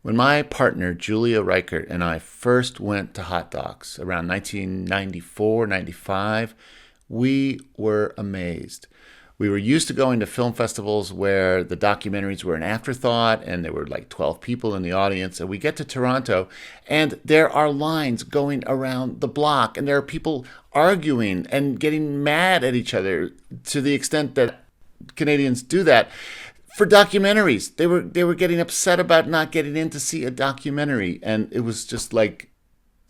When my partner, Julia Reichert, and I first went to Hot Docs around 1994, 95, we were amazed. We were used to going to film festivals where the documentaries were an afterthought and there were like 12 people in the audience. And we get to Toronto and there are lines going around the block and there are people arguing and getting mad at each other to the extent that Canadians do that for documentaries. They were getting upset about not getting in to see a documentary, and it was just like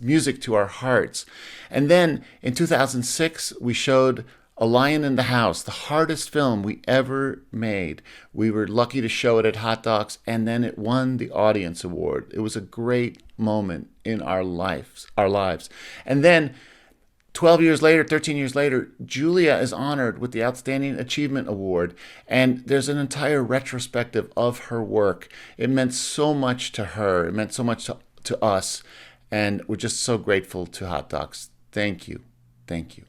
music to our hearts. And then in 2006, we showed A Lion in the House, the hardest film we ever made. We were lucky to show it at Hot Docs, and then it won the Audience Award. It was a great moment in our lives. And then 12 years later, 13 years later, Julia is honored with the Outstanding Achievement Award, and there's an entire retrospective of her work. It meant so much to her. It meant so much to us, and we're just so grateful to Hot Docs. Thank you. Thank you.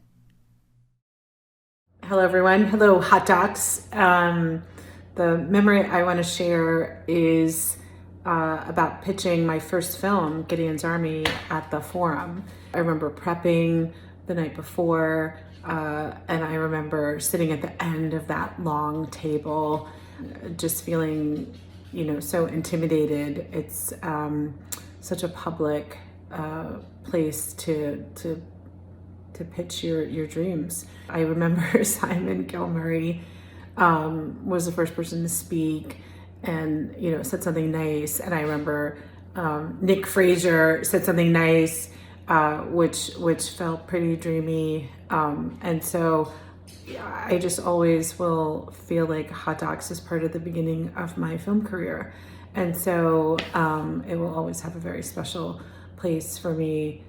Hello, everyone. Hello, Hot Docs. The memory I want to share is about pitching my first film, Gideon's Army, at the Forum. I remember prepping the night before, and I remember sitting at the end of that long table, just feeling, so intimidated. It's such a public place to pitch your dreams. I remember Simon Gilmurray was the first person to speak and said something nice, and I remember Nick Fraser said something nice, which felt pretty dreamy, and so I just always will feel like Hot Docs is part of the beginning of my film career, and so it will always have a very special place for me,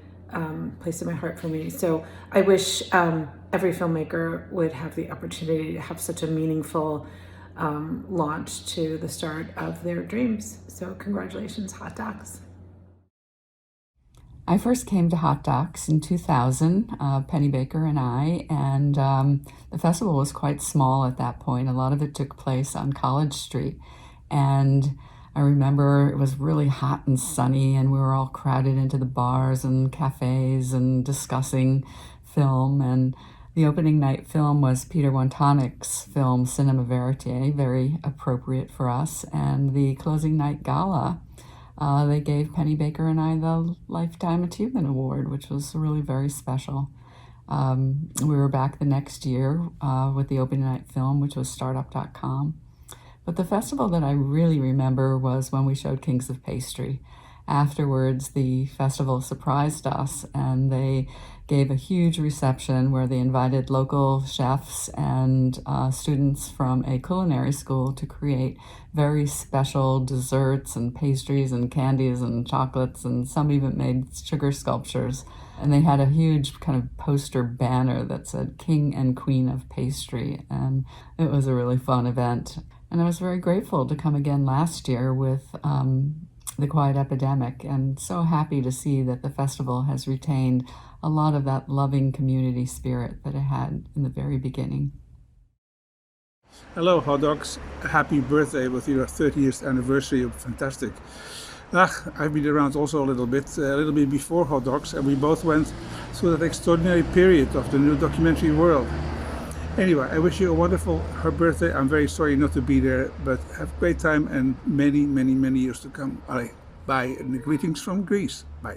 place in my heart for me. So I wish every filmmaker would have the opportunity to have such a meaningful launch to the start of their dreams. So congratulations, Hot Docs. I first came to Hot Docs in 2000, Penny Baker and I, and the festival was quite small at that point. A lot of it took place on College Street, and I remember it was really hot and sunny, and we were all crowded into the bars and cafes and discussing film. And the opening night film was Peter Wantonic's film Cinema Verite, very appropriate for us. And the closing night gala, they gave Penny Baker and I the Lifetime Achievement Award, which was really very special. We were back the next year with the opening night film, which was startup.com. But the festival that I really remember was when we showed Kings of Pastry. Afterwards, the festival surprised us, and they gave a huge reception where they invited local chefs and students from a culinary school to create very special desserts and pastries and candies and chocolates, and some even made sugar sculptures. And they had a huge kind of poster banner that said King and Queen of Pastry, and it was a really fun event. And I was very grateful to come again last year with the Quiet Epidemic, and so happy to see that the festival has retained a lot of that loving community spirit that it had in the very beginning. Hello, Hot Docs. Happy birthday with your 30th anniversary. Fantastic. I've been around also a little bit before Hot Docs, and we both went through that extraordinary period of the new documentary world. Anyway, I wish you a wonderful her birthday. I'm very sorry not to be there, but have a great time and many, many, many years to come. All right, bye, and greetings from Greece. Bye.